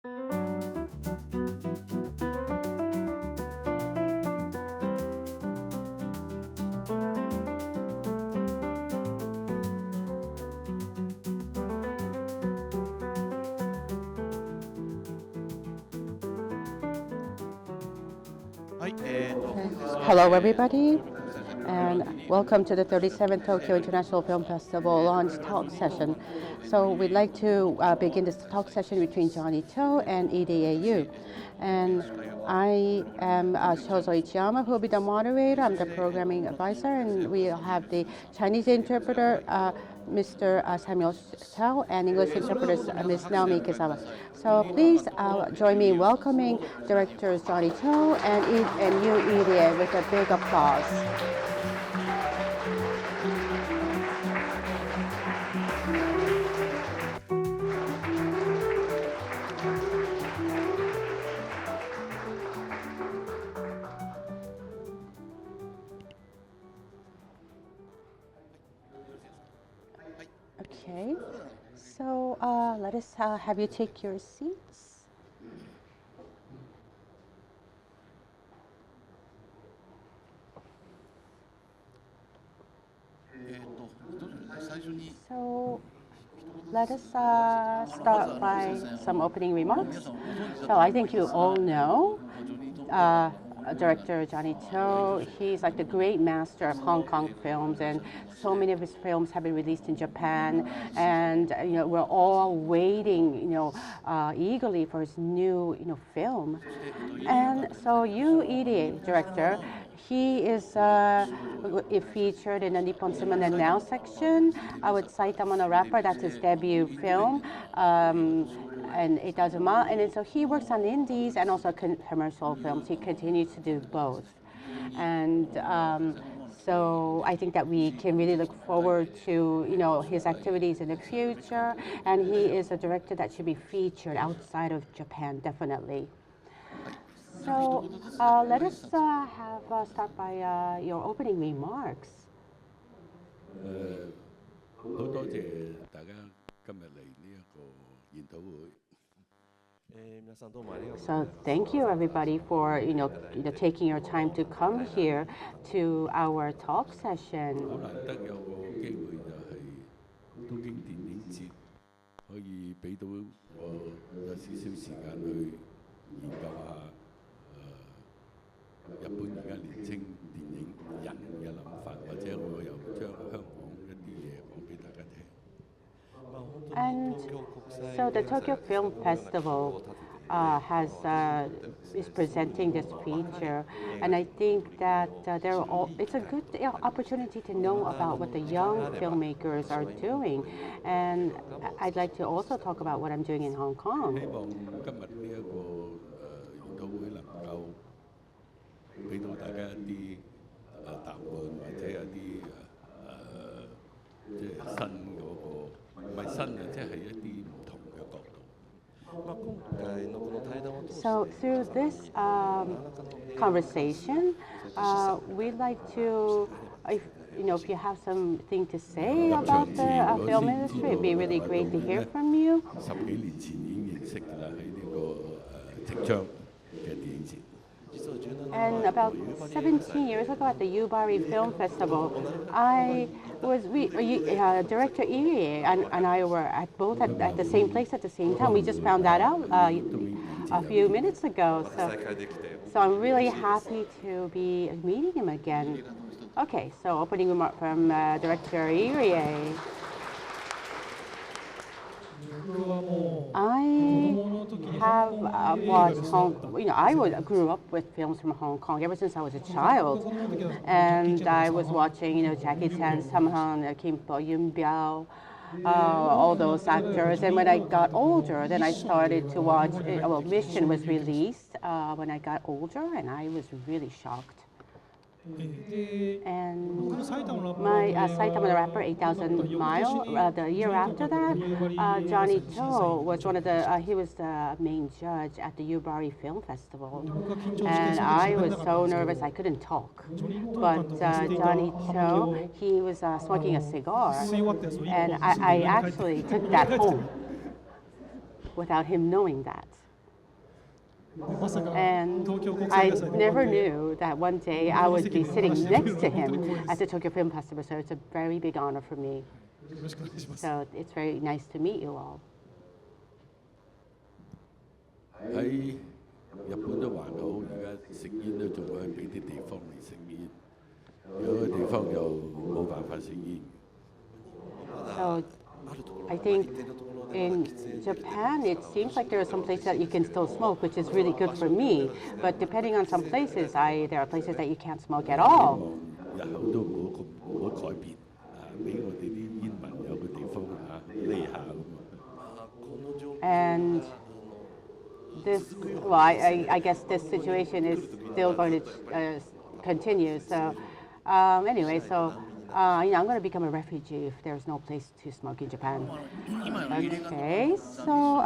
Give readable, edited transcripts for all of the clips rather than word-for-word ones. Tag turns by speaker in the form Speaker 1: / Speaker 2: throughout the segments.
Speaker 1: Hello, everybody, and welcome to the 37th Tokyo International Film Festival launch talk session. So we'd like to begin this talk session between Johnnie To and Irie. And I am Shozo Ichiyama, who will be the moderator. I'm the programming advisor, and we have the Chinese interpreter, Mr. Samuel Chow, and English interpreters, Ms. Naomi Kizawa. So please join me in welcoming directors Johnnie To and you, Irie, with a big applause. Okay, so let us have you take your seats. So let us start by some opening remarks. So I think you all know director Johnnie To. He's like the great master of Hong Kong films, and so many of his films have been released in Japan. And we're all waiting, eagerly for his new, film. And so you, Irie, director. He is featured in the Nippon Cinema Now section with Saitama no Rapper. That's his debut film. And Itazuma, and so he works on indies and also commercial films. He continues to do both, and so I think that we can really look forward to his activities in the future. And he is a director that should be featured outside of Japan, definitely. So let us start by your opening remarks.
Speaker 2: 好多謝大家今日嚟呢一個研討會。
Speaker 1: So thank you, everybody, for taking your time to come here to our talk session.
Speaker 2: 好難得有個機會就係東京電影節，可以俾到我有少少時間去研究下日本而家年青電影人嘅諗法，或者我又將香港一啲嘢講俾大家聽。
Speaker 1: And so the Tokyo Film Festival is presenting this feature, and I think that it's a good opportunity to know about what the young filmmakers are doing, and I'd like to also talk about what I'm doing in Hong Kong.
Speaker 2: 希望今日呢一個研討會能夠俾到大家一啲答案，或者有啲即係新嗰個。
Speaker 1: So through this conversation, we'd like to, if you have something to say about the film industry, it'd be really great to hear from you.
Speaker 2: 10幾年前已經認識㗎啦，喺呢個即將嘅電影節。
Speaker 1: And about 17 years ago at the Yubari Film Festival, Director Irie and I were both at the same place at the same time. We just found that out a few minutes ago. So I'm really happy to be meeting him again. Okay, so opening remark from Director Irie. I have watched I grew up with films from Hong Kong ever since I was a child, and I was watching Jackie Chan, Samhan, Kim Po, Yun Biao, all those actors. And when I got older, then I started to watch. Mission was released when I got older, and I was really shocked. And my Saitama the Rapper, 8,000 Mile, the year after that, Johnnie To was he was the main judge at the Yubari Film Festival. And I was so nervous I couldn't talk. But Johnnie To, he was smoking a cigar. And I actually took that home without him knowing that. And I never knew that one day I would be sitting next to him at the Tokyo Film Festival, so it's a very big honor for me. So it's very nice to meet you all.
Speaker 2: 喺日本都還好，而家食煙都仲可以俾啲地方嚟食煙，有個地方又冇辦法食煙。
Speaker 1: So I think in Japan, it seems like there are some places that you can still smoke, which is really good for me. But depending on some places, there are places that you can't smoke at all.
Speaker 2: 日後都唔好改變啊！俾我哋啲煙民有個地方匿下咁。
Speaker 1: And this, well, I guess this situation is still going to continue. So anyway, so. I'm going to become a refugee if there's no place to smoke in Japan. Okay, so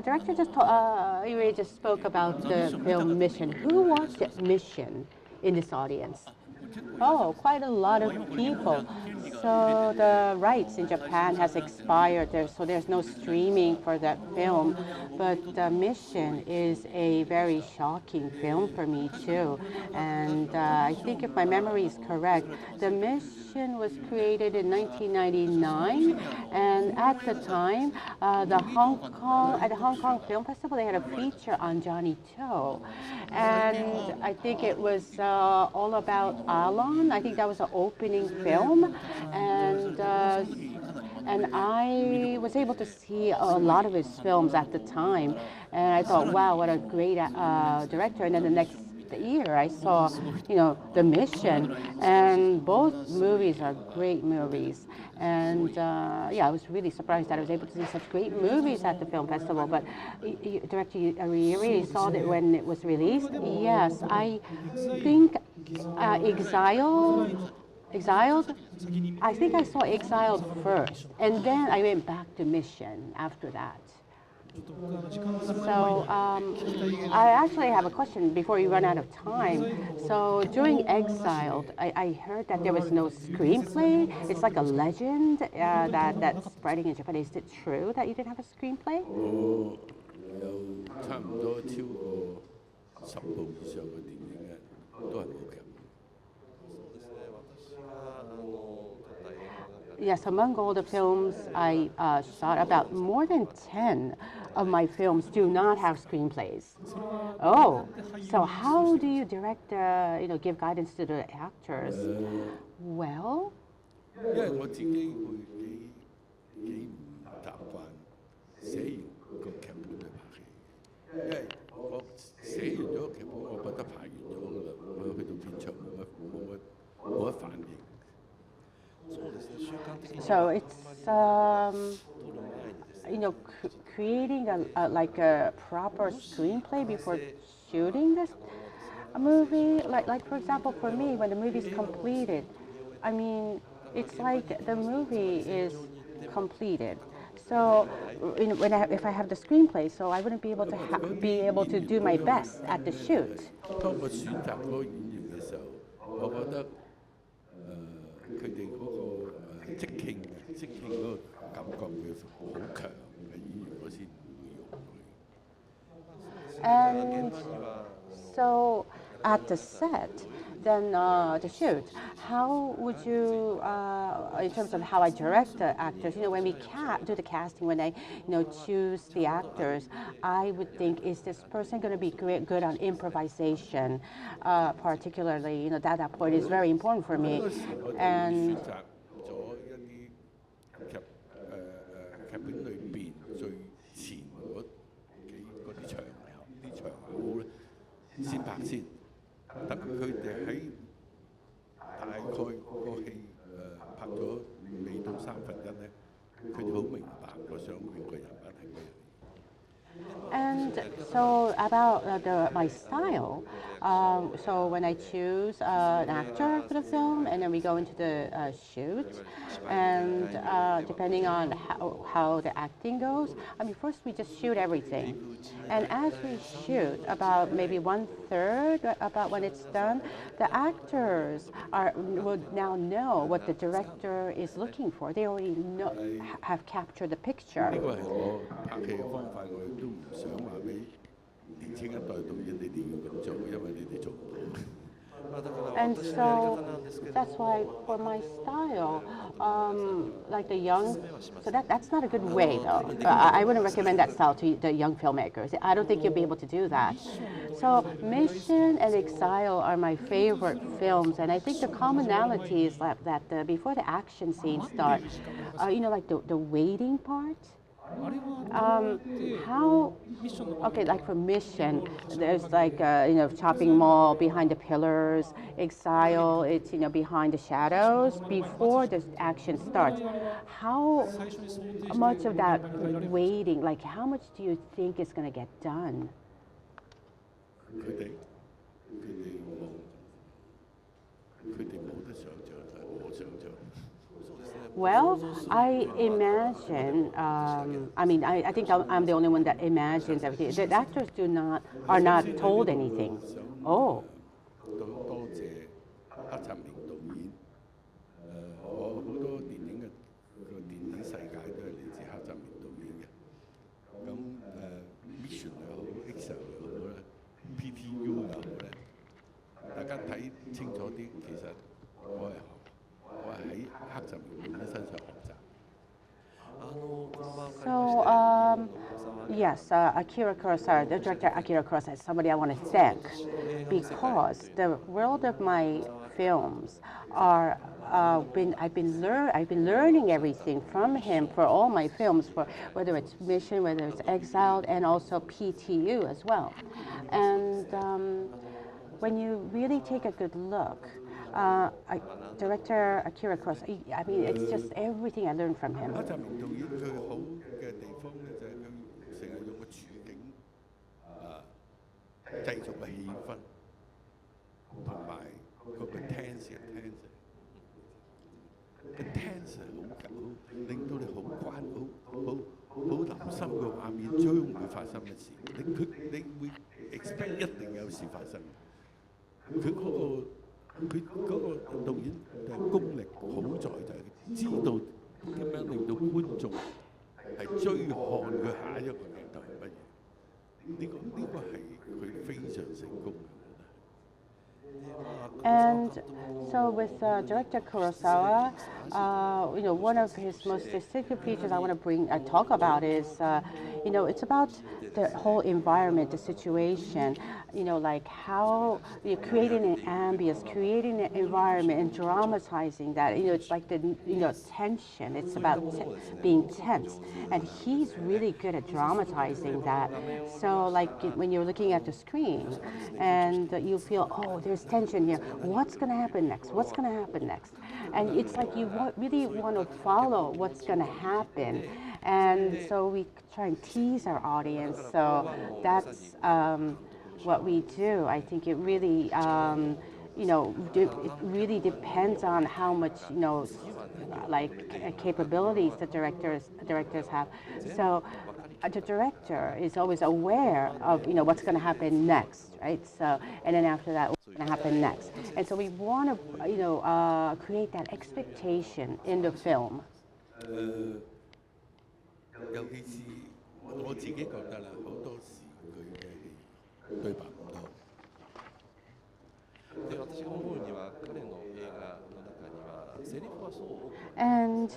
Speaker 1: director Irie just spoke about the film Mission. Who watched Mission in this audience? Oh, quite a lot of people. So the rights in Japan has expired there, so there's no streaming for that film. But Mission is a very shocking film for me too. And I think if my memory is correct, the Mission was created in 1999, and at the time, at the Hong Kong Film Festival, they had a feature on Johnnie, and I think it was all about Alon. I think that was the opening film, and I was able to see a lot of his films at the time, and I thought, wow, what a great director. And then the next year, I saw, The Mission, and both movies are great movies. And I was really surprised that I was able to see such great movies at the film festival. But Director Irie saw it when it was released. Yes, I think Exiled. I think I saw Exiled first, and then I went back to Mission after that. So I actually have a question before we run out of time. So during Exiled, I heard that there was no screenplay. It's like a legend that's spreading in Japan. Is it true that you didn't have a screenplay?
Speaker 2: 差唔多超過10部以上嘅電影嘅都係冇劇本。
Speaker 1: Yes, among all the films I shot, about more than 10 of my films do not have screenplays. Oh, so how do you direct, give guidance to the actors? Well,
Speaker 2: 因為我自己會幾唔習慣寫完個劇本去拍戲，因為我寫完咗個劇本，我覺得拍完咗㗎啦，我去到片場冇乜反應。
Speaker 1: So it's creating a proper screenplay before shooting this movie. Like for example, for me, when the movie's completed, I mean, it's like the movie is completed. So if I have the screenplay, so I wouldn't be able to do my best at the shoot.
Speaker 2: 當我選擇嗰個演員嘅時候，我覺得佢哋嗰個即興嗰個感覺會好強嘅演員，我先會用佢。
Speaker 1: And so at the set, then the shoot, how would you, in terms of how I direct the actors, when we do the casting, when I, choose the actors, I would think, is this person going to be good on improvisation? Particularly, that point is very important for me. And
Speaker 2: 劇本裏邊最前嗰啲場口咧，先拍先，等佢哋喺大概個戲拍咗未到1/3咧，佢哋好明白我想用嘅人物係咩。
Speaker 1: And so about my style, so when I choose an actor for the film, and then we go into the shoot, and depending on how the acting goes, first we just shoot everything. And as we shoot, about maybe 1/3, about when it's done, the actors would now know what the director is looking for. They already have captured the picture.
Speaker 2: 呢個係我拍戲嘅方法，我亦都唔想話俾年青一代導演你哋要咁做，因為你哋做唔到。
Speaker 1: And so that's why for my style, like the young, so that's not a good way though. I wouldn't recommend that style to the young filmmakers. I don't think you'll be able to do that. So Mission and Exile are my favorite films, and I think the commonality is that before the action scenes start, like the waiting part. Okay, like for Mission, there's like chopping mall behind the pillars. Exile, it's behind the shadows before the action starts. How much of that waiting, like how much do you think is going to get done? Well, I imagine. I think I'm the only one that imagines everything. The actors are not told anything. Oh.
Speaker 2: 多謝黑澤明導演。我好多電影世界都係嚟自黑澤明導演嘅。咁Mission 又好，Excel 又好咧，PTU 又好咧，大家睇清楚啲，其實我係喺黑澤明導演身上學習。
Speaker 1: So, yes, Akira Kurosawa, the director Akira Kurosawa is somebody I want to thank because the world of my films are I've been learning everything from him for all my films, for whether it's Mission, whether it's Exiled, and also PTU as well. And when you really take a good look, director Akira Kurosawa, it's just everything I learned from him.
Speaker 2: 黑澤明導演佢好嘅地方咧，就係佢成日用個處境製造個氣氛，同埋嗰個 tense 個 tense 好令到你好留心個畫面將會發生嘅事，你會 expect 一定有事發生。佢嗰個導演嘅功力好在就係知道點樣令到觀眾係追看佢下一個鏡頭係乜嘢。呢個係佢非常成功嘅。
Speaker 1: And so with director Kurosawa, one of his most distinctive features I want to talk about is, it's about the whole environment, the situation, like how you're creating an ambience, creating an environment and dramatizing that. It's like the, tension. It's about being tense. And he's really good at dramatizing that. So like when you're looking at the screen and you feel, oh, there's tension here. What's going to happen next? What's going to happen next? And it's like you really want to follow what's going to happen. And so we try and tease our audience. So that's what we do. I think it really, it really depends on how much, capabilities the directors have. So the director is always aware of, what's going to happen next, right? So, and then after that, what's going to happen next? And so we want to, create that expectation in the film.
Speaker 2: 尤其是我自己覺得啦，好多時佢嘅對白唔多。で、私が思うには彼の映畫の中にはセリフはそう多く。
Speaker 1: And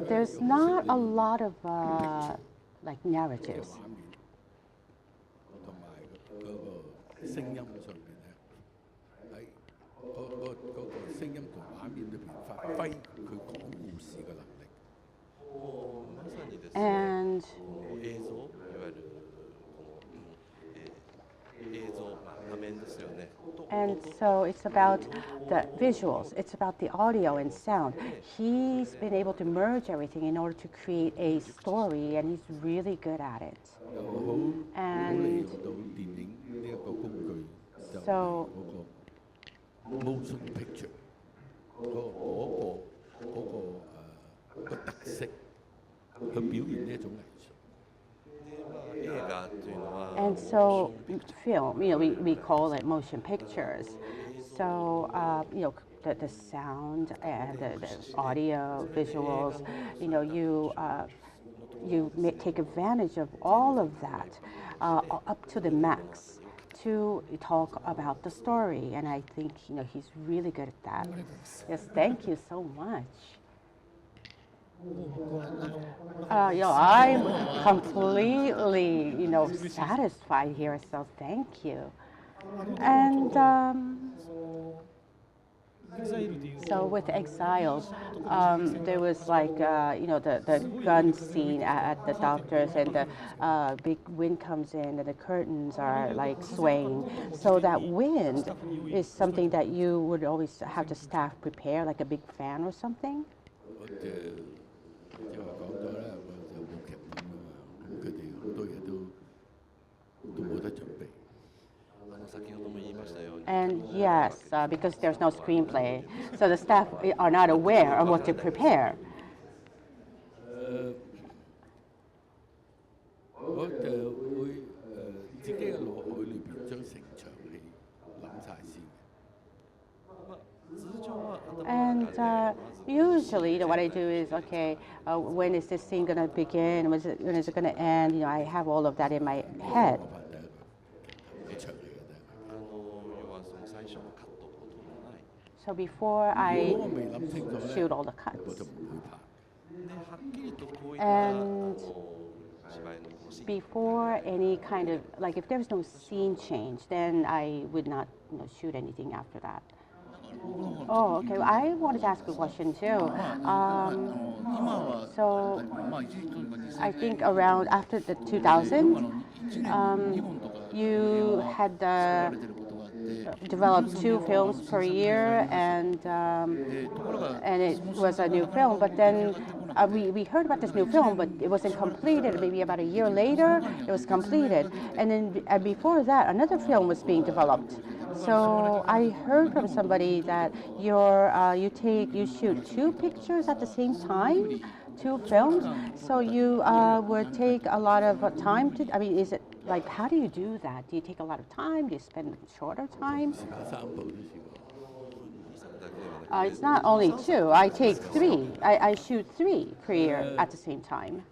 Speaker 1: there's not a lot of like narratives.
Speaker 2: 同埋嗰個聲音上邊咧，喺嗰個聲音同畫面裏邊發揮佢講故事嘅能力。
Speaker 1: And so it's about the visuals, it's about the audio and sound. He's been able to merge everything in order to create a story, and he's really good at it. And so
Speaker 2: motion picture 個特色去表現呢一種藝術。
Speaker 1: And so film, we call it motion pictures. So, the sound and the audio, visuals, you take advantage of all of that. up to the max to talk about the story, and I think he's really good at that. Yes, thank you so much. I'm completely satisfied here, so thank you. And so with Exiles, there was like the gun scene at the doctor's, and the big wind comes in, and the curtains are like swaying. So that wind is something that you would always have the staff prepare, like a big fan or something. And yes, because there's no screenplay, so the staff are not aware of what to prepare. And usually, what I do is, okay, when is this scene going to begin? When is it going to end? I have all of that in my head. So before I shoot all the cuts, and before any kind of, like if there's no scene change, then I would not shoot anything after that. Oh, okay. I wanted to ask a question too. So I think around after the 2000, you had developed 2 films per year, and it was a new film. But then we heard about this new film, but it wasn't completed. Maybe about a year later, it was completed, and then before that, another film was being developed. So I heard from somebody that you shoot 2 pictures at the same time, 2 films. So you would take a lot of time to. I mean, is it like, how do you do that? Do you take a lot of time? Do you spend shorter time? It's not only 2. I take 3. I shoot 3 per year at the same time.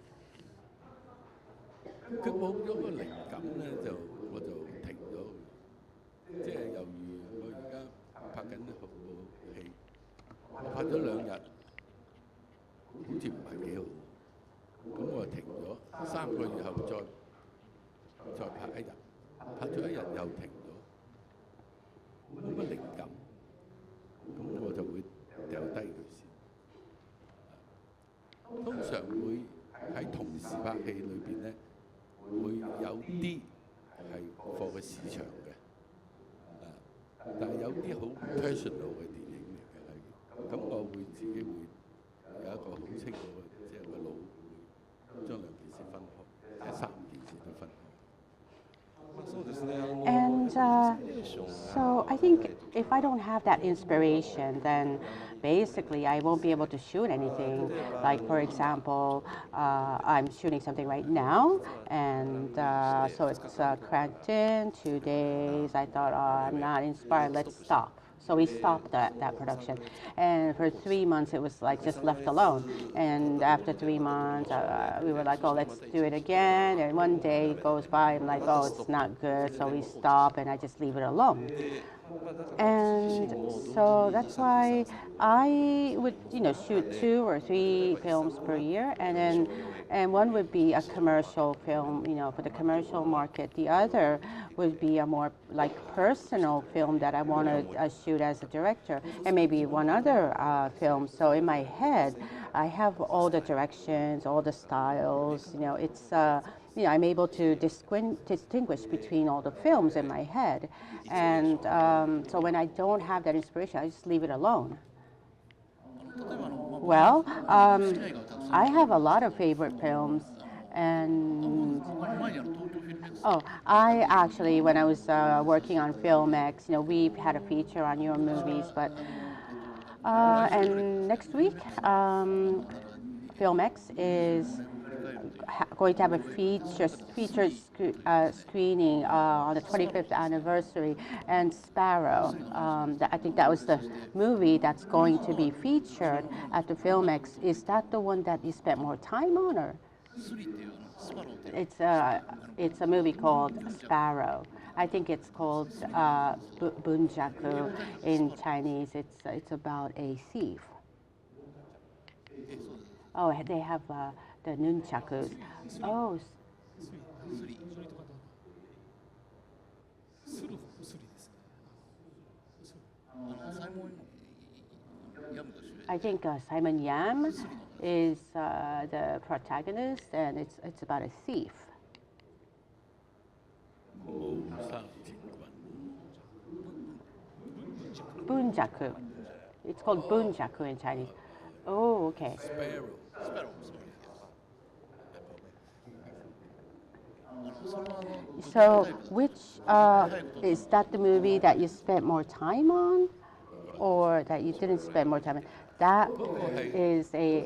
Speaker 1: And so I think if I don't have that inspiration, then basically I won't be able to shoot anything. Like, for example, I'm shooting something right now, and so it's cranked in 2 days. I thought, I'm not inspired, let's stop. So we stopped that production, and for 3 months it was like just left alone. And after 3 months, we were like, oh, let's do it again. And one day goes by, I'm like, oh, it's not good. So we stop, and I just leave it alone. And so that's why I would, shoot 2 or 3 films per year, and one would be a commercial film, for the commercial market. The other would be a more like personal film that I want to shoot as a director, and maybe one other film. So in my head, I have all the directions, all the styles. It's I'm able to distinguish between all the films in my head. And so when I don't have that inspiration, I just leave it alone. Well, I have a lot of favorite films. And I actually, when I was working on FilmX, we had a feature on your movies, but and next week, FilmX is going to have a featured screening on the 25th anniversary, and Sparrow. I think that was the movie that's going to be featured at the FilmX. Is that the one that you spent more time on, or? It's a movie called Sparrow. I think it's called Bunjaku in Chinese. It's about a thief. Oh, they have the nunchakus. Oh. I think Simon Yam is the protagonist, and it's about a thief. Bunjaku. It's called Bunjaku in Chinese. Oh, okay. So, which is that the movie that you spent more time on, or that you didn't spend more time on? That is a.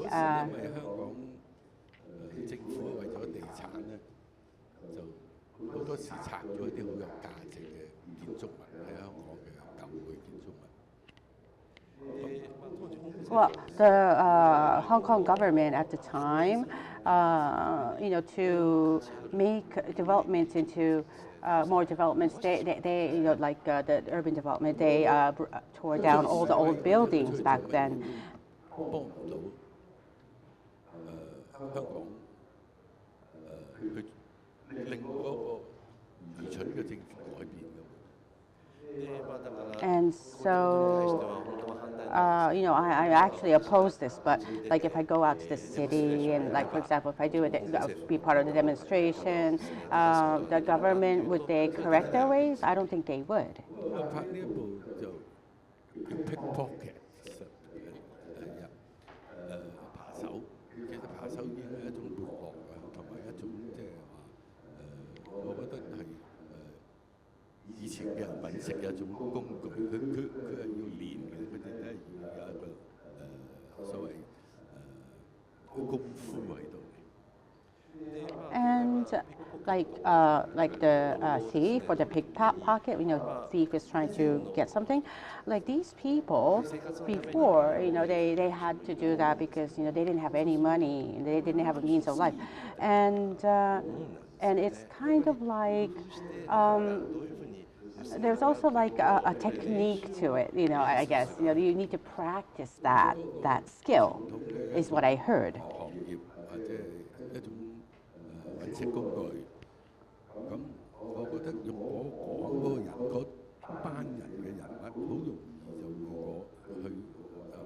Speaker 2: 政府為咗地產咧，就好多時拆咗一啲好有價值嘅建築物喺香港嘅舊嘅建築物。
Speaker 1: Well, the Hong Kong government at the time, to make developments into more developments, they like the urban development, they tore down all the old buildings back then.
Speaker 2: 幫唔到香港去令嗰個愚蠢嘅政府改變㗎。
Speaker 1: And so, I actually oppose this, but like if I go out to the city and like, for example, if I do be part of the demonstration, the government, would they correct their ways? I don't think they would.
Speaker 2: 拍呢一部就叫 pickpocket， 其實扒手，其實扒手已經係一種活學啊，同埋一種即係話我覺得係以前嘅人揾食嘅一種工具，佢係要練嘅，佢哋都係要有一個所謂功夫喺度。
Speaker 1: And like the thief or the pickpocket, thief is trying to get something. Like these people before, they had to do that because they didn't have any money, they didn't have a means of life, and it's kind of like. There's also like a technique to it, I guess. You need to practice that skill, is what I heard.
Speaker 2: 一種揾食工具，咁我覺得用嗰個人嗰班人嘅人物，好容易就會去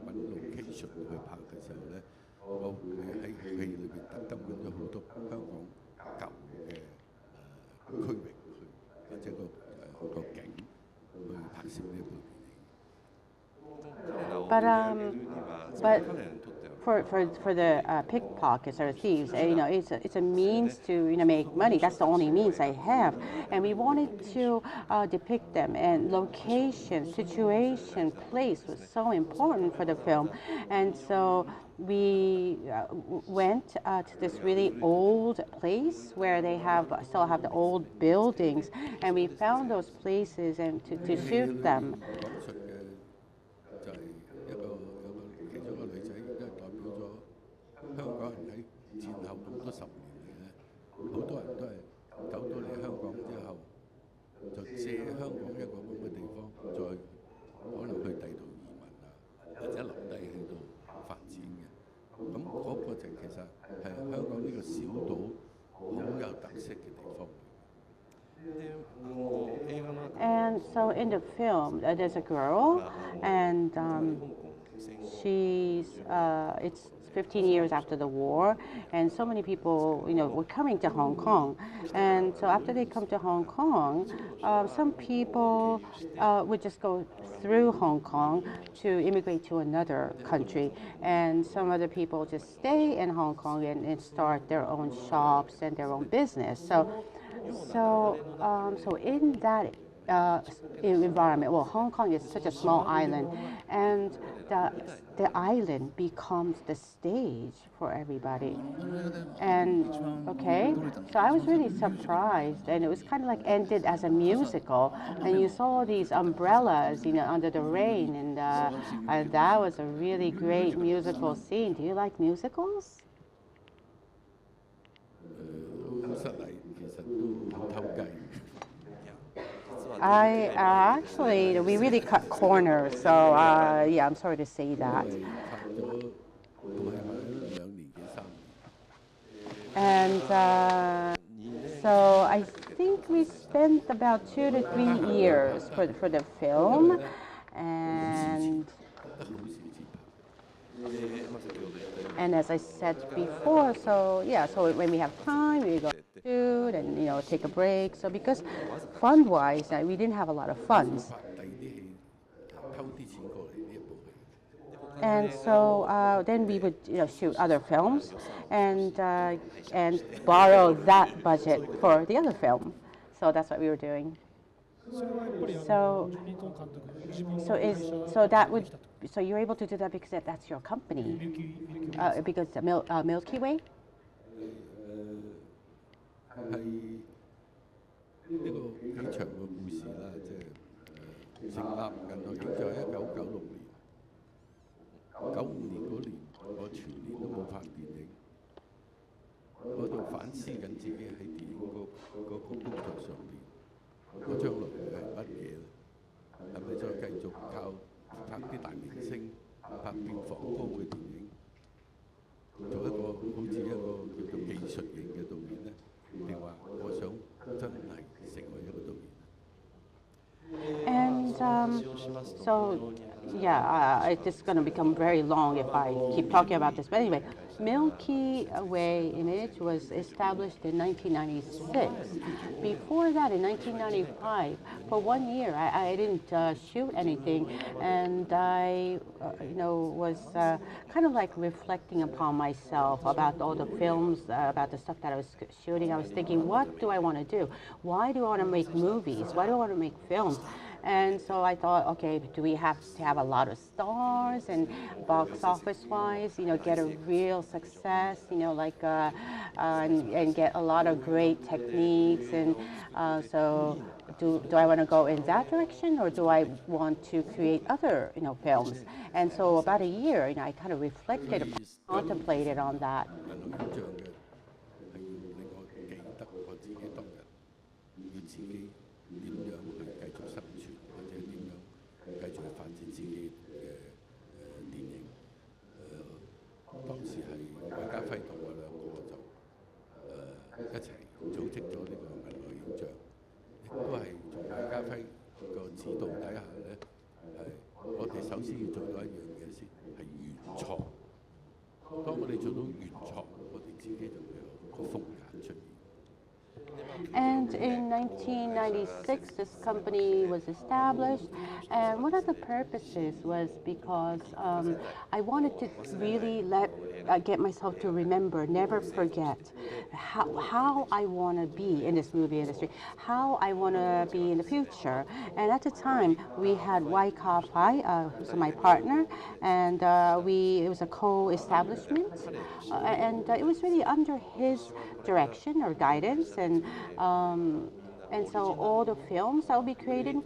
Speaker 2: 揾 location 去拍嘅時候咧，我會喺戲裏邊特登揾咗好多香港舊嘅區域去，或者個景去拍攝呢部電影。
Speaker 1: But for the pickpockets or thieves, it's a means to make money. That's the only means I have, and we wanted to depict them. And location, situation, place was so important for the film, and so we went to this really old place where they still have the old buildings, and we found those places and to shoot them. And so in the film, there's a girl, and it's 15 years after the war, and so many people, were coming to Hong Kong. And so after they come to Hong Kong, some people would just go through Hong Kong to immigrate to another country. And some other people just stay in Hong Kong and start their own shops and their own business. So in that environment, well, Hong Kong is such a small island, and the island becomes the stage for everybody. And okay, so I was really surprised, and it was kind of like ended as a musical, and you saw these umbrellas, under the rain, and that was a really great musical scene. Do you like musicals?
Speaker 2: 失禮，其實都好偷雞。
Speaker 1: Actually, we really cut corners, so yeah, I'm sorry to say that.
Speaker 2: 因為拍咗都係拍咗2年幾3年。
Speaker 1: And so I think we spent about 2 to 3 years for the film, and as I said before, so yeah, so when we have time, we go shoot and take a break. So because fund-wise, we didn't have a lot of funds. And so then we would shoot other films and borrow that budget for the other film. So that's what we were doing. So you're able to do that because that's your company, because Milkyway.
Speaker 2: 係呢個幾長嘅故事啦，即係成立銀河影像1996年，95年嗰年我全年都冇拍電影，我喺度反思緊自己喺電影個工作上面，我將來係乜嘢咧？係咪再繼續靠拍啲大明星、拍票房高嘅電影，做一個好似一個叫做技術型嘅導演咧？
Speaker 1: And so, yeah, it's going to become very long if I keep talking about this. But anyway, Milkyway Image was established in 1996. Before that, in 1995, for 1 year, I didn't shoot anything, and I, was kind of like reflecting upon myself about all the films, about the stuff that I was shooting. I was thinking, what do I want to do? Why do I want to make movies? Why do I want to make films? And so I thought, okay, do we have to have a lot of stars and box office-wise, get a real success, and get a lot of great techniques. And so do I want to go in that direction, or do I want to create other, films? And so about a year, I kind of reflected, contemplated on that. And in 1996, this company was established, and one of the purposes was because I wanted to really get myself to remember, never forget how I want to be in this movie industry, how I want to be in the future. And at the time, we had Wai Ka Fai, who's my partner, and it was a co-establishment, and it was really under his direction or guidance, and so all the films that will be created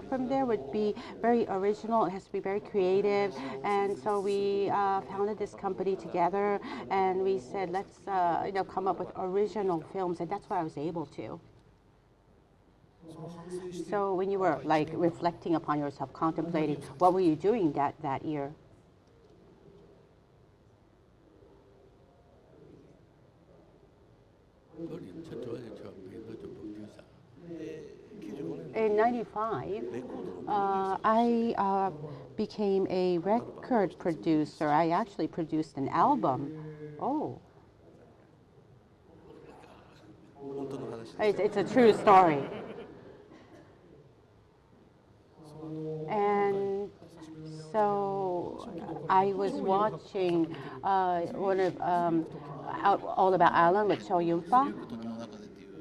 Speaker 1: from there would be very original. It has to be very creative. And so we founded this company together, and we said, let's come up with original films, and that's what I was able to. So when you were like reflecting upon yourself, contemplating, what were you doing that year? In 95, I became a record producer. I actually produced an album. Oh. It's a true story. And so I was watching one of All About Alan with Chow Yun-fa.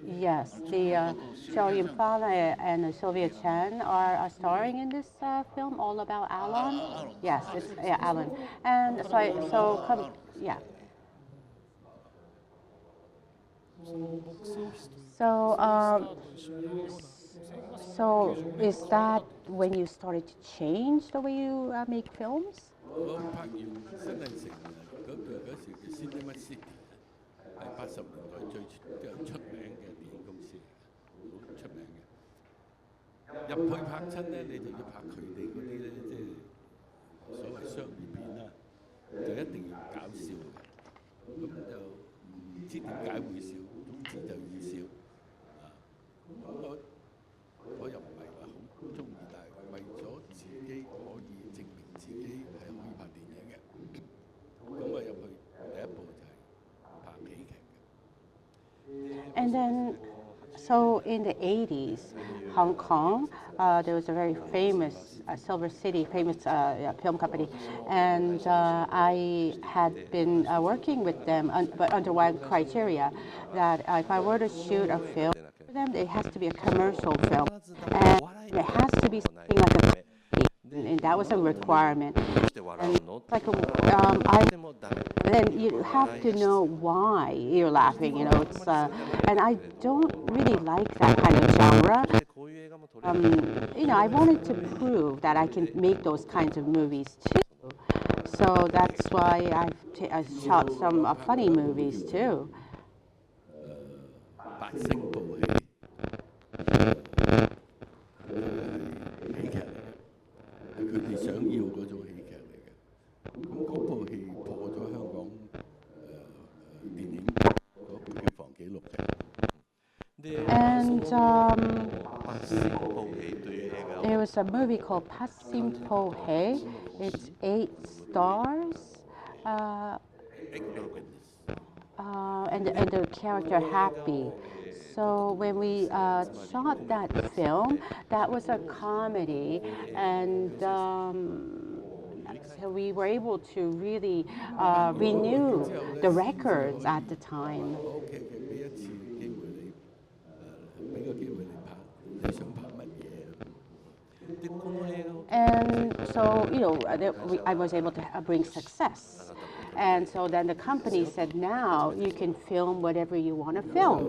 Speaker 1: Yes, the Chow Yun-fa and Sylvia Chen are starring in this film, All About Alan. Yes, it's Alan. And yeah. So is that when you started to change the way you make films?
Speaker 2: 80年代最出名嘅電影公司，好出名嘅。入去拍親咧，你就要拍佢哋嗰啲咧，即係所謂商業片啦，就一定要搞笑嘅。咁就唔知點解會笑，總之就要笑啊！咁我又唔係話好中意，但係為咗自己可以證明自己係可以拍電影嘅，咁我入去第一步就係拍喜劇嘅。
Speaker 1: And then, so in the 80s, Hong Kong, there was a very famous Silver City, famous film company, and I had been working with them, but under one criteria, that if I were to shoot a film for them, it has to be a commercial film, and it has to be something like a comedy, and that was a requirement. And like then you have to know why you're laughing. You know, it's and I don't really like that kind of genre. You know, I wanted to prove that I can make those kinds of movies too. So that's why I shot some funny movies too.
Speaker 2: 八星報喜，喜劇嚟嘅，係佢哋想要嗰種喜劇嚟嘅。咁嗰部戲破咗香港電影嗰個票房紀錄嘅。
Speaker 1: And there was a movie called Pasimpo He. It's 8 stars. And the character Happy. So when we shot that film, that was a comedy, and so we were able to really renew the records at the time. And so, you know, I was able to bring success. And so then the company said, now you can film whatever you want to film.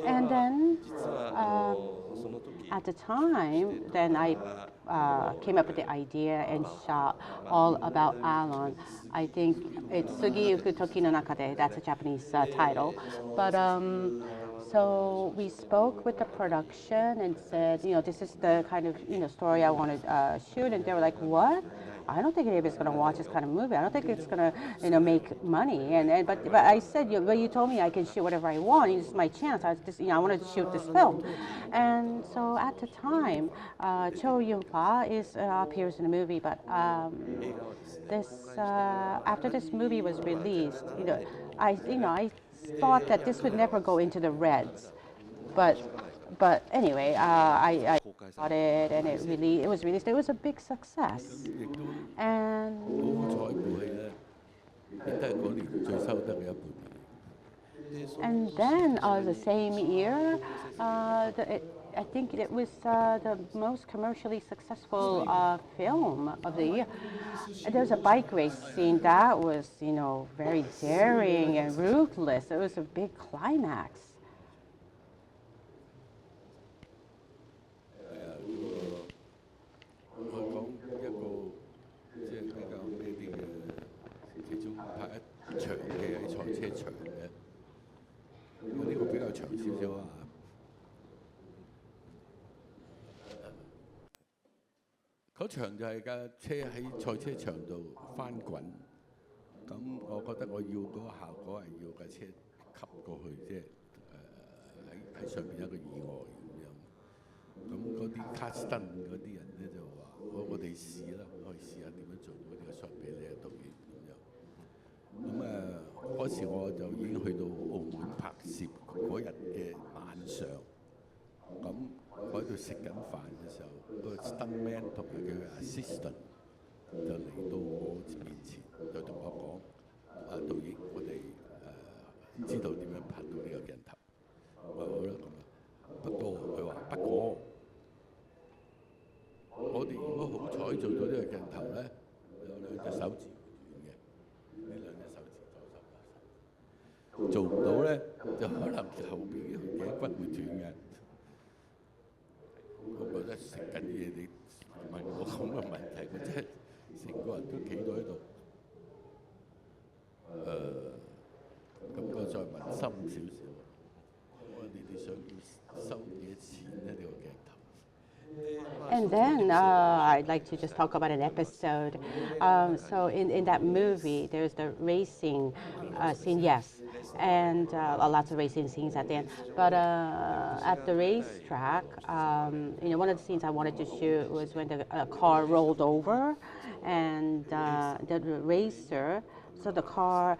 Speaker 1: And then at the time, then I came up with the idea and shot all about Alan. I think it's Sugiyuku Toki no Nakade, that's a Japanese title. But so we spoke with the production and said, you know, this is the kind of, you know, story I want to shoot. And they were like, what? I don't think anybody's going to watch this kind of movie. I don't think it's going to, you know, make money. But I said, but you told me I can shoot whatever I want. This is my chance. I wanted to shoot this film. And so at the time, Cho Yun-fa appears in the movie. But after this movie was released, I thought that this would never go into the reds. But anyway, I got it, and it was released. It was a big success. And then the same year, I think it was the most commercially successful film of the year. There was a bike race scene that was, you know, very daring and ruthless. It was a big climax.
Speaker 2: 嗰場就係架車喺賽車場度翻滾，咁我覺得我要嗰個效果係要架車吸過去，即係喺上面一個意外咁樣。咁嗰啲 cast 嗰啲人咧就話：我哋試啦，我哋試下點樣做嗰啲嘅 shot 俾你啊，導演咁樣。咁嗰時我就已經去到澳門拍攝嗰日嘅晚上，咁我喺度食緊飯嘅時候，個 stuntman 同埋佢嘅 assistant 就嚟到我面前，就同我講：導演，我哋知道點樣拍到呢個鏡頭。我話好啦咁啊，不過佢話不過做到呢個鏡頭咧，有兩隻手指斷嘅，呢兩隻手指左手右手。做唔到咧，就可能後邊嘅頸骨會斷嘅。我覺得食緊嘢，你問我咁嘅問題，我真係成個人都企到喺度。咁我再問深少少，你哋想要收幾多錢咧？呢個鏡頭？
Speaker 1: And then I'd like to just talk about an episode. So in that movie, there's the racing scene, yes, and lots of racing scenes at the end. But at the racetrack, one of the scenes I wanted to shoot was when the car rolled over, and the racer, so the car,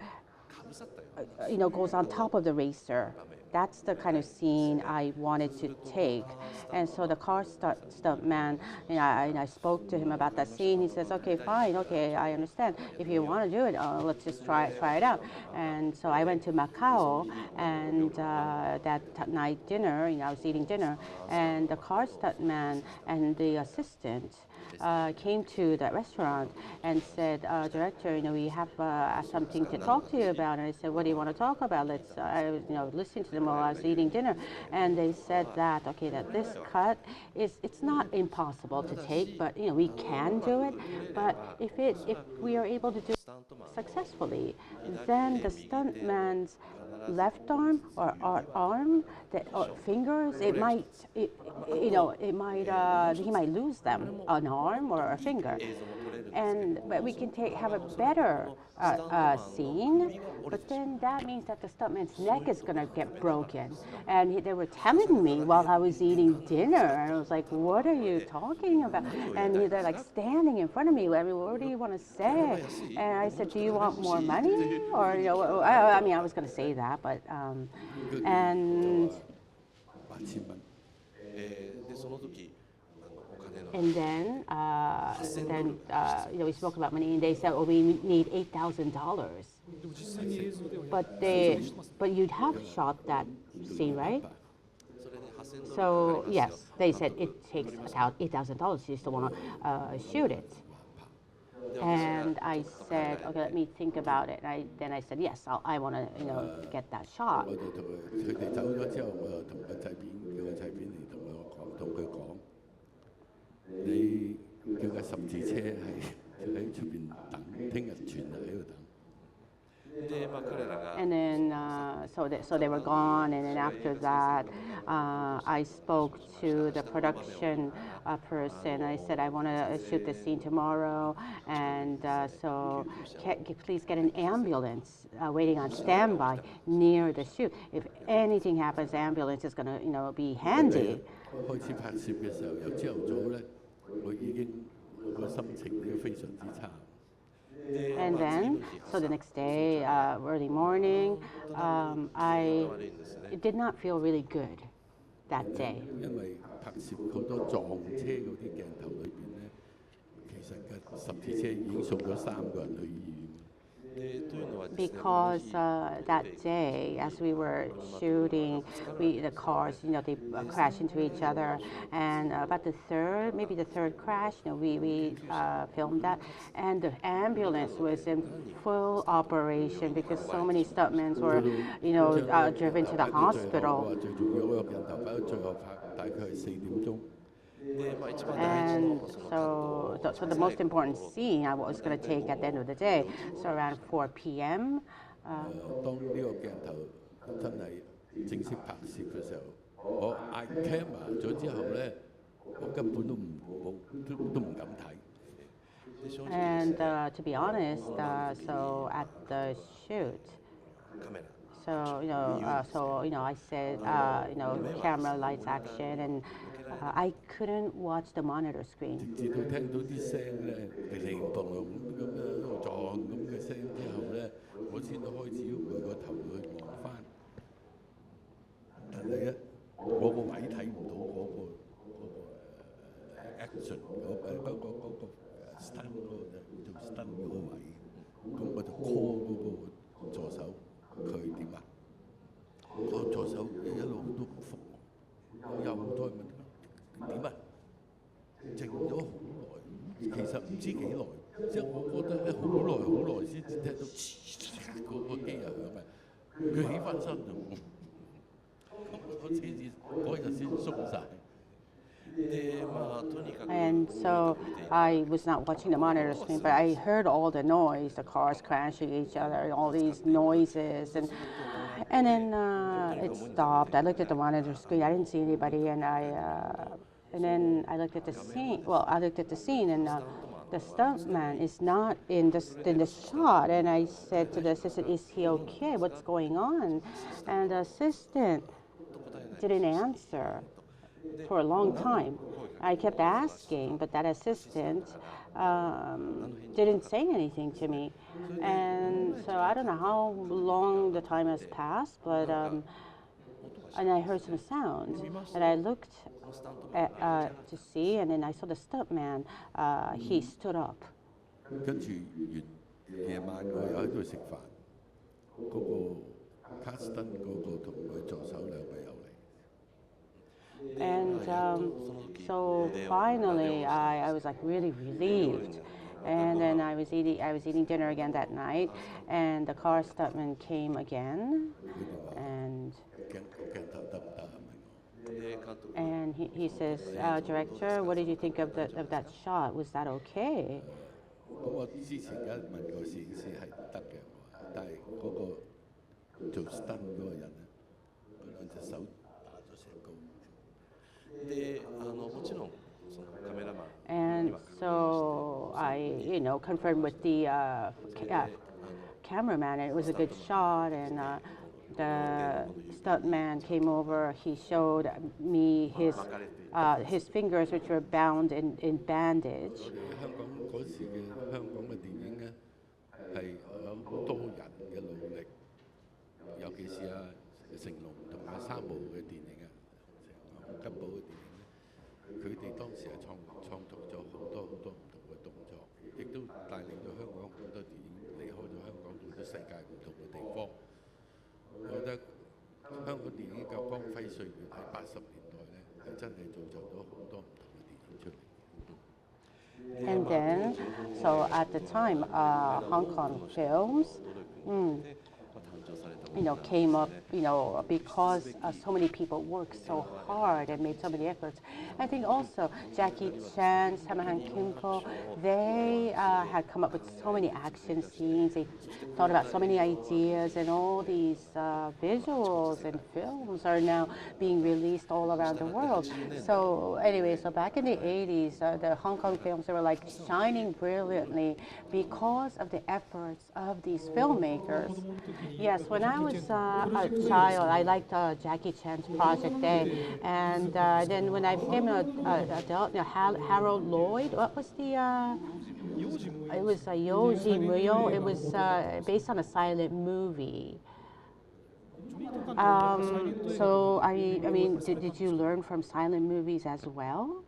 Speaker 1: goes on top of the racer. That's the kind of scene I wanted to take. And so the car stuntman, I spoke to him about that scene. He says, okay, fine, okay, I understand. If you want to do it, let's just try it out. And so I went to Macau, and that night dinner, I was eating dinner, and the car stuntman and the assistant came to the restaurant and said, director, we have something to talk to you about. And I said, what do you want to talk about? I was listening to them while I was eating dinner. And they said that, okay, that this cut it's not impossible to take, but we can do it. But if we are able to do it successfly, then the stuntman's left arm or arm, or fingers, he might lose them, an arm or a finger. But we can have a better scene, but then that means that the stuntman's neck is going to get broken. And they were telling me while I was eating dinner, and I was like, what are you talking about? And they're like standing in front of me. What do you want to say? And I said, do you want more money? Or, I was going to say that, but, and then we spoke about money, and they said, we need $8,000. But you'd have shot that scene, right? So yes, they said it takes about $8,000. You still want to shoot it. And I said, okay, let me think about it. Then I said, yes, I want to get that shot. And then, so they were gone, and then after that, I spoke to the production person. I said, I want to shoot this scene tomorrow, and so please get an ambulance waiting on standby near the shoot. If anything happens, the ambulance is going to be handy. And then, so the next day, early morning, I did not feel really good that day. Because that day, as we were shooting, the cars, they crashed into each other, and about the third crash, we filmed that, and the ambulance was in full operation because so many stuntmen were, driven to the hospital. And so the most important scene I was going to take at the end of the day, so around 4 p.m. And to be honest, so at the shoot, I said, camera, lights, action, and I couldn't watch the monitor screen.
Speaker 2: 其實唔知幾耐，即係我覺得咧好耐先至聽到嗰個機啊響啊，佢起翻身啊，我先至嗰日先鬆晒。
Speaker 1: And so I was not watching the monitor screen, but I heard all the noise, the cars crashing each other, all these noises, and then it stopped. I looked at the monitor screen. I didn't see anybody, and then I looked at the scene. Well, I looked at the scene, and the stuntman is not in the shot. And I said to the assistant, "Is he okay? What's going on?" And the assistant didn't answer for a long time. I kept asking, but that assistant didn't say anything to me. And so I don't know how long the time has passed, but and I heard some sounds, and I looked to see, and then I saw the stuntman. He stood up.
Speaker 2: 跟住夜晚我又喺度食飯，嗰個卡斯登嗰個同佢助手兩個又嚟。
Speaker 1: And so finally, I was like really relieved. And then I was eating dinner again that night, and the car stuntman came again, and he says, "Director, what did you think of that shot? Was that okay?"
Speaker 2: 我之前而家問過攝影師係唔得嘅，但係嗰個做 stunt 嗰個人咧，嗰兩隻手打咗石膏。もちろんそのカメラマン。
Speaker 1: And so I, confirmed with the cameraman, and it was a good shot. And the stuntman came over. He showed me his fingers, which were bound in bandage.
Speaker 2: 香港嗰時嘅香港嘅電影咧，係有好多人嘅努力，尤其是成龍同埋三部嘅電影啊，洪金寶嘅電影咧，佢哋當時係創造咗好多唔同嘅動作，亦都帶領咗香港好多電影離開咗香港到咗世界唔同嘅地方。我覺得香港電影嘅光輝歲月喺80年代咧，係真係造就咗好多唔同嘅電影出嚟。
Speaker 1: And then, so at the time, Hong Kong films, came up, because so many people worked so hard and made so many efforts. I think also Jackie Chan, Samahan Kimpo, they had come up with so many action scenes. They thought about so many ideas, and all these visuals and films are now being released all around the world. So anyway, so back in the 80s, the Hong Kong films, they were like shining brilliantly because of the efforts of these filmmakers. Yes, when I was a child, I liked Jackie Chan's Project A, and then when I became an adult, Harold Lloyd, what was the? It was Yoji Muyo. It was based on a silent movie. So I mean, did you learn from silent movies as well?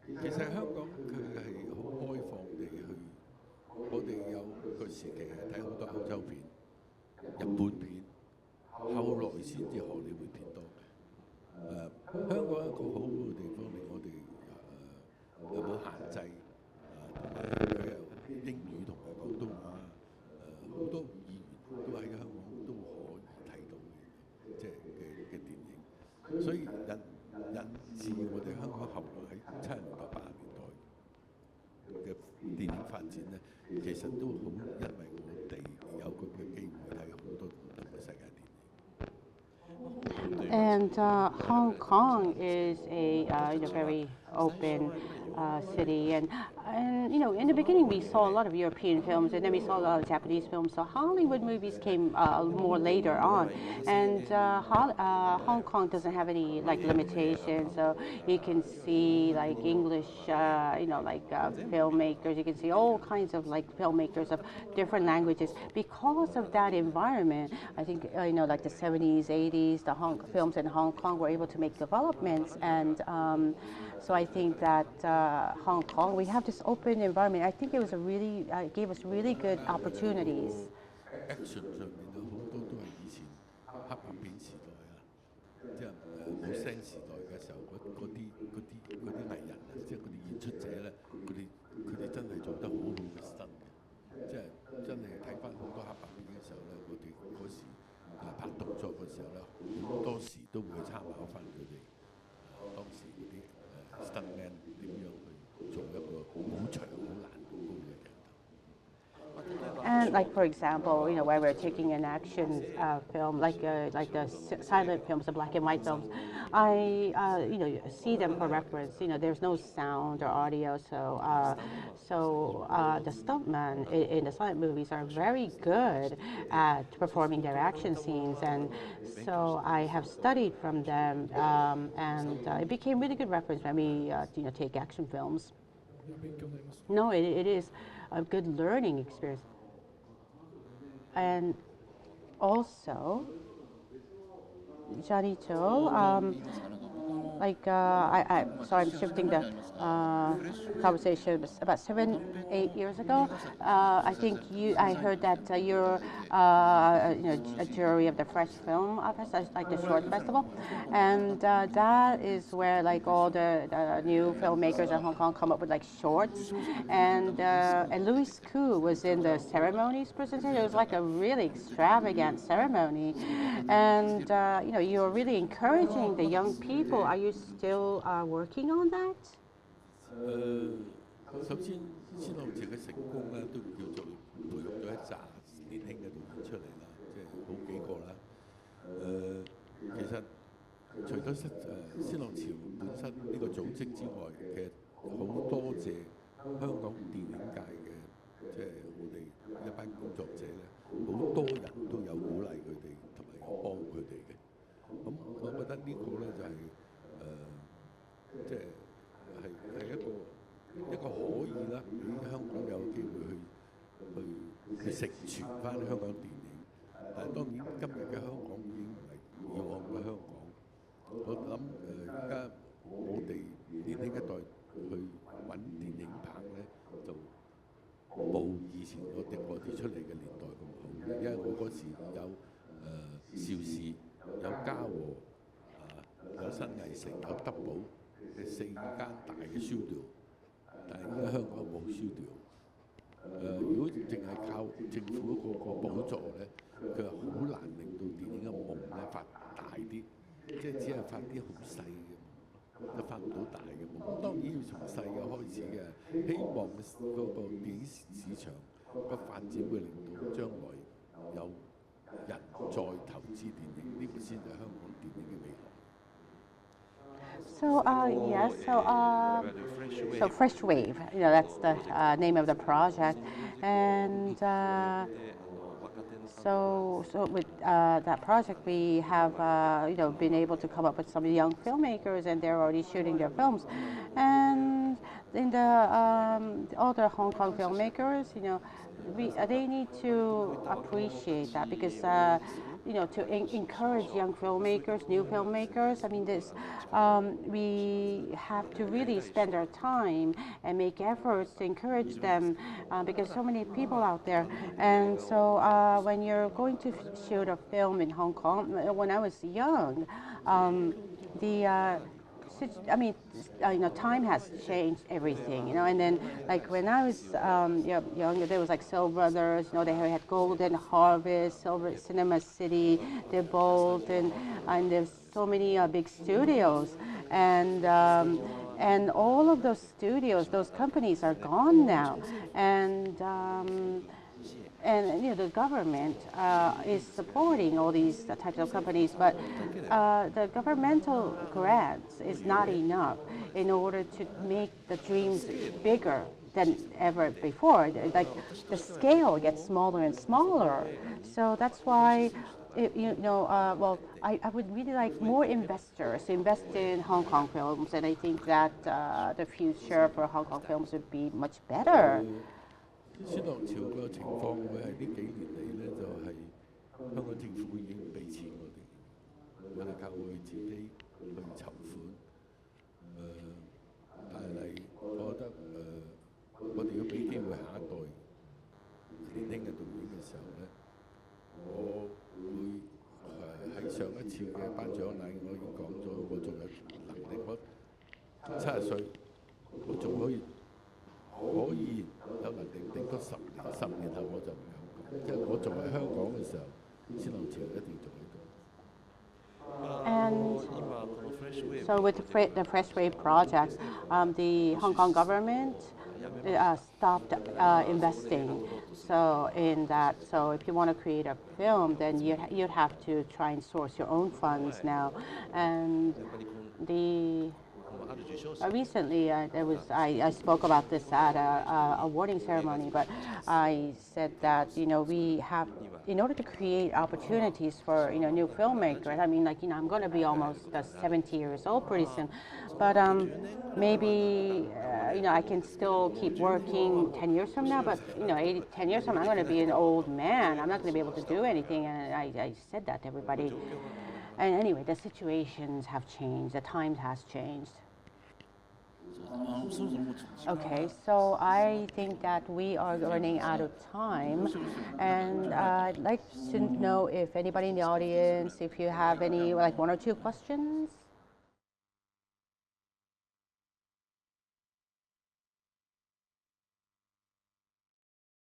Speaker 2: 其實香港佢係好開放地去，我哋有個時期係睇好多歐洲片、日本片，後來先至荷里活片多嘅。香港一個好好嘅地方令我哋又冇限制，同埋佢又英語同埋廣東話，好多語言都喺香港都可以睇到嘅，即係嘅電影，所以引致我哋香港後來喺70年代、80年代嘅電影發展咧，其實都好因為我哋有咁嘅機會睇好多唔同嘅世界電影。
Speaker 1: And Hong Kong is a very open city, and in the beginning we saw a lot of European films, and then we saw a lot of Japanese films. So Hollywood movies came more later on, and Hong Kong doesn't have any limitations. So you can see English, filmmakers. You can see all kinds of filmmakers of different languages. Because of that environment, I think the 70s, 80s, the films in Hong Kong were able to make developments, and so I think that Hong Kong, we have this open environment. I think it gave us really good opportunities.
Speaker 2: Action 上面有好多都係以前黑白片時代啊，即係冇聲時代嘅時候嗰啲藝人啊，嗰啲演出者咧，佢哋真係做得好好嘅 stunt 嘅，即係真係睇翻好多黑白片嘅時候咧，我哋嗰時拍動作嘅時候咧，好多時都會參考翻佢哋當時嗰啲stuntman 點樣去做一個好長好難度高嘅鏡頭。
Speaker 1: And like for example, you know, where we're taking an action film, like the silent films, the black and white films, I you know see them for reference. You know, there's no sound or audio, so the stuntmen in the silent movies are very good at performing their action scenes, and so I have studied from them, and it became really good reference when we you know take action films. No, it is a good learning experience. And also, Johnnie Cho, so I'm shifting the conversation. About 7-8 years ago, I think I heard that you're you know, a jury of the Fresh Film Festival, like the short festival, and that is where like all the new filmmakers in Hong Kong come up with like shorts, and Louis Koo was in the ceremonies presentation. It was like a really extravagant ceremony, and you know, you're really encouraging the young people. Are you still working on that?
Speaker 2: 首先先浪潮嘅成功咧，都叫做培育咗一紮年輕嘅導演出嚟啦，即係好幾個啦。其實除咗先浪潮本身呢個組織之外，其實好多謝香港電影界嘅，即係我哋一班工作者咧，好多人都有鼓勵佢哋同埋有幫佢哋嘅。咁我覺得呢個咧就係即係係一個可以啦，俾香港有機會去承傳翻香港電影。但係當然今日嘅香港已經唔係以往嘅香港。我諗而家我哋年輕一代去揾電影拍咧，就冇以前我哋出嚟嘅年代咁好，因為我嗰時有邵氏、有嘉禾、有新藝城、有德寶嘅4間大嘅 studio， 但係而家香港冇 studio。如果淨係靠政府嗰個補助咧，佢係好難令到電影嘅夢咧發大啲，即係只係發啲好細嘅夢，就發唔到大嘅夢。當然要從細嘅開始嘅，希望嗰個電影市場個發展會令到將來有人再投資電影，呢個先係香港電影嘅未來。
Speaker 1: So yes, so Fresh Wave, you know, that's the name of the project, and so with that project we have you know, been able to come up with some young filmmakers, and they're already shooting their films, and in the all the Hong Kong filmmakers, you know, they need to appreciate that, because you know, to encourage young filmmakers, new filmmakers. I mean, we have to really spend our time and make efforts to encourage them, because so many people out there. And so when you're going to shoot a film in Hong Kong, when I was young, I mean, you know, time has changed everything, you know. And then, like when I was younger, there was like Soul Brothers, you know, they had Golden Harvest, Silver Cinema City, they're bold, and there's so many big studios, and all of those studios, those companies are gone now, and you know, the government is supporting all these types of companies, but the governmental grants is not enough in order to make the dreams bigger than ever before. Like the scale gets smaller and smaller, so that's why. Well, I would really like more investors to invest in Hong Kong films, and I think that the future for Hong Kong films would be much better.
Speaker 2: 先浪潮個情況會係呢幾年嚟咧，就係香港政府已經唔俾錢我哋靠我哋自己去籌款。但係我覺得我哋要俾機會下一代年輕嘅導演嘅時候咧，我會喺上一次嘅頒獎禮我已經講咗，我仲有能力，我70歲我仲可以有人定多10年後我就唔敢講，因為我仲喺香港嘅時候，先浪潮一定仲喺度。
Speaker 1: And so with the Fresh Wave project, the Hong Kong government stopped investing. So in that, so if you want to create a film, then you'd have to try and source your own funds now. And the recently, I spoke about this at a awarding ceremony, but I said that we have, in order to create opportunities for new filmmakers. I mean, like I'm going to be almost 70 years old pretty soon, but maybe I can still keep working 10 years from now. But 10 years from now, I'm going to be an old man. I'm not going to be able to do anything. And I said that to everybody. And anyway, the situations have changed. The times has changed. Okay, so I think that we are running out of time, and I'd like to know if anybody in the audience, if you have any, like 1 or 2 questions.